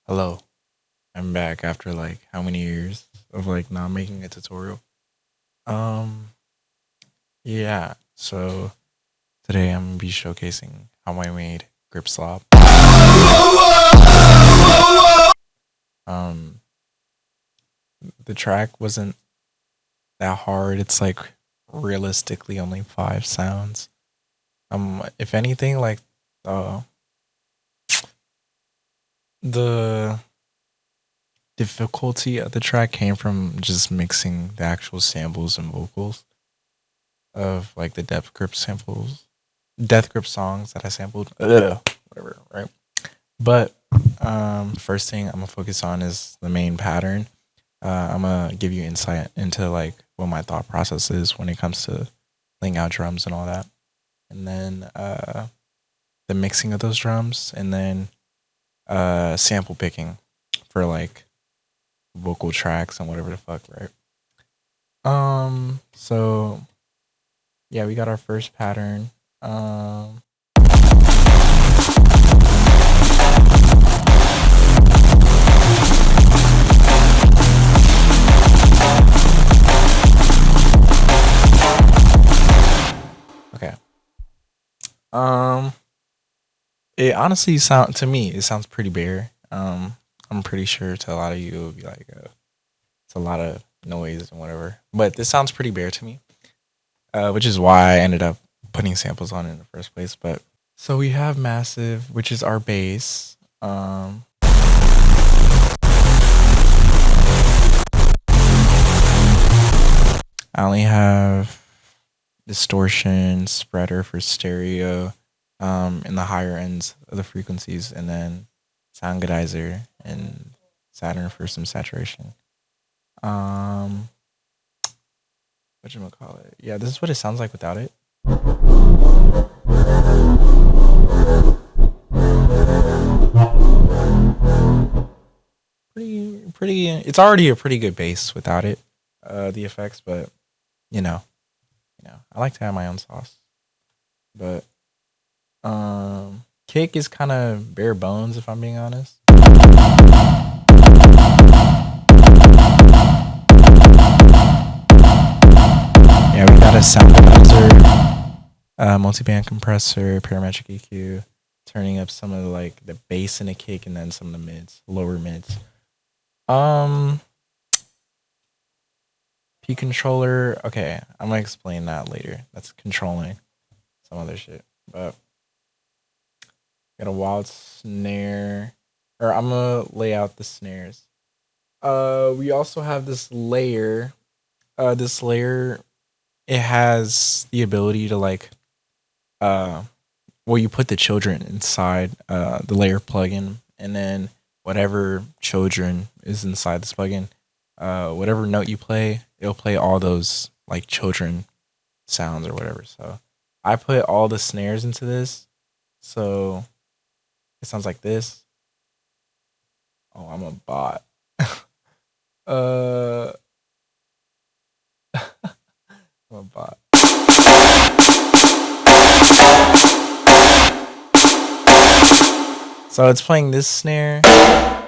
Hello, I'm back after like how many years of like not making a tutorial. Um, yeah, so today I'm gonna be showcasing how I made GRIPSLOP. Um, the track wasn't that hard. It's like realistically only 5 sounds. If anything, like uh, the difficulty of the track came from just mixing the actual samples and vocals of like the death grip songs that I sampled. Whatever, right? But first thing I'm gonna focus on is the main pattern. I'm gonna give you insight into like what my thought process is when it comes to laying out drums and all that, and then the mixing of those drums, and then sample picking for like vocal tracks and whatever the fuck, right? So yeah, we got our first pattern. Okay. It honestly it sounds pretty bare. I'm pretty sure to a lot of you it would be like it's a lot of noise and whatever. But this sounds pretty bare to me. Which is why I ended up putting samples on it in the first place. But so we have massive, which is our bass. I only have distortion spreader for stereo in the higher ends of the frequencies, and then Soundgodizer and Saturn for some saturation. Whatchamacallit? Yeah, this is what it sounds like without it. Pretty. It's already a pretty good bass without it. The effects, but you know, I like to have my own sauce. But kick is kind of bare bones if I'm being honest. Yeah, we got a sound multi-band compressor, parametric EQ, turning up some of the bass in the kick and then some of the lower mids. P controller. Okay, I'm gonna explain that later. That's controlling some other shit. But got a wild snare, or I'm gonna lay out the snares. We also have this layer. This layer, it has the ability to well, you put the children inside the layer plugin, and then whatever children is inside this plugin, whatever note you play, it'll play all those like children sounds or whatever. So I put all the snares into this, so it sounds like this. Oh, I'm a bot. I'm a bot. So it's playing this snare, and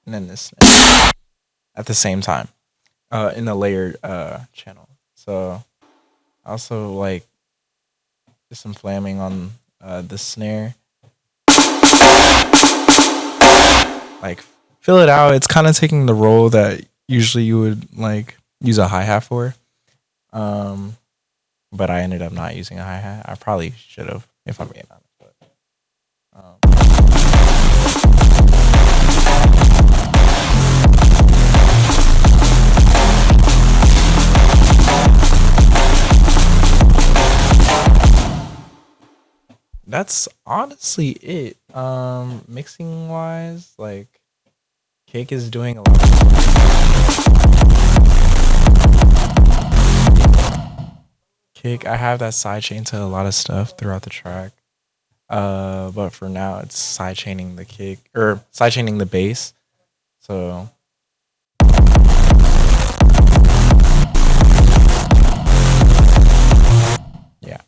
then this snare at the same time in the layered channel. So I also like just some flamming on the snare. Like fill it out. It's kind of taking the role that usually you would like use a hi-hat for. But I ended up not using a hi-hat. I probably should have, if I'm being honest. But, that's honestly it. Mixing wise, like Cake is doing a lot of Cake. I have that sidechain to a lot of stuff throughout the track. But for now it's sidechaining the kick or sidechaining the bass. So yeah.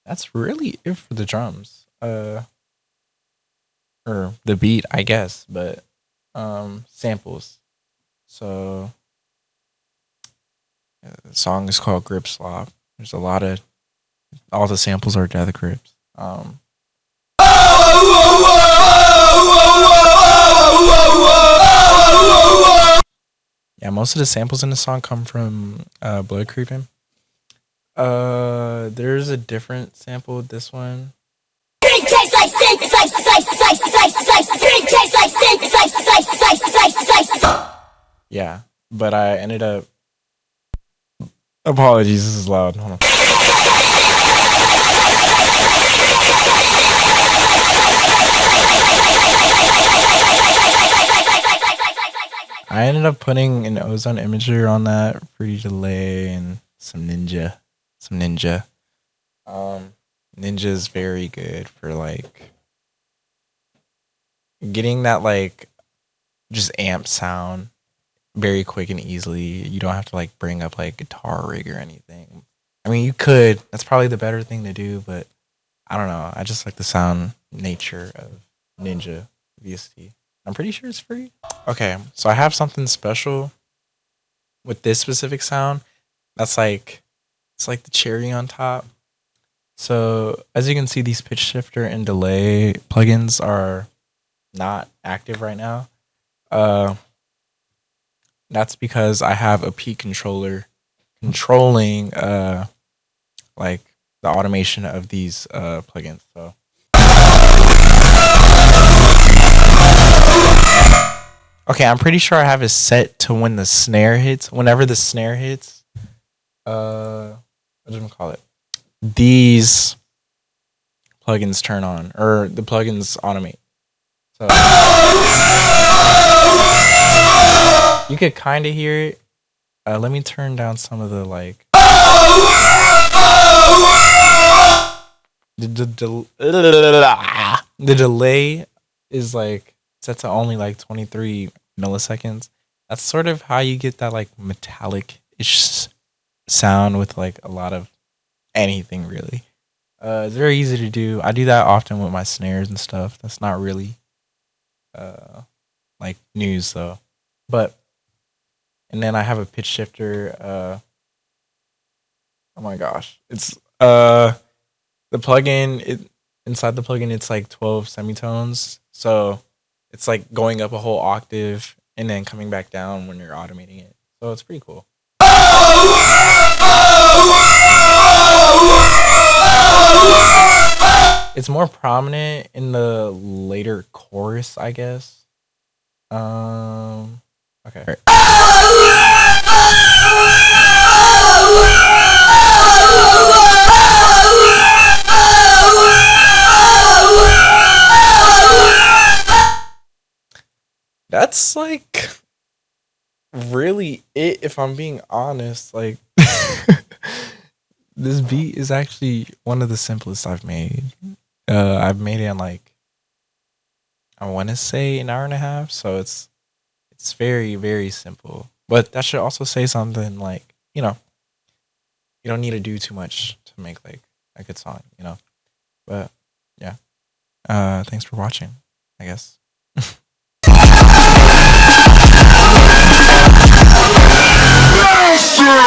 that's really it for the drums. Or the beat, I guess, but samples. So the song is called GRIPSLOP. There's a lot of all the samples are Death Grips. Yeah, most of the samples in the song come from Blood Creeping. There's a different sample with this one. Yeah, but I ended up. Apologies, this is loud. Hold on. I ended up putting an ozone imager on that, pretty delay, and some ninja. Ninja is very good for like getting that like just amp sound very quick and easily. You don't have to like bring up like guitar rig or anything. I mean, you could. That's probably the better thing to do, but I don't know. I just like the sound nature of Ninja VST. I'm pretty sure it's free. Okay, so I have something special with this specific sound. That's like, it's like the cherry on top. So as you can see, these pitch shifter and delay plugins are not active right now. That's because I have a peak controller controlling like the automation of these plugins. So okay, I'm pretty sure I have it set to when the snare hits. Whenever the snare hits, what do I call it? These plugins turn on, or the plugins automate. So you could kind of hear it. Let me turn down some of the like. The delay is like set to only like 23 milliseconds. That's sort of how you get that like metallic-ish sound with like a lot of anything really. It's very easy to do. I do that often with my snares and stuff. That's not really like news though. But and then I have a pitch shifter. Oh my gosh. It's the plugin inside the plugin it's like 12 semitones. So it's like going up a whole octave and then coming back down when you're automating it. So it's pretty cool. It's more prominent in the later chorus, I guess. Okay. That's like really it, if I'm being honest. Like this beat is actually one of the simplest I've made. I've made it in like I want to say an hour and a half, so it's very, very simple. But that should also say something like, you know, you don't need to do too much to make like a good song, you know. But yeah. Thanks for watching, I guess. Yes, sir!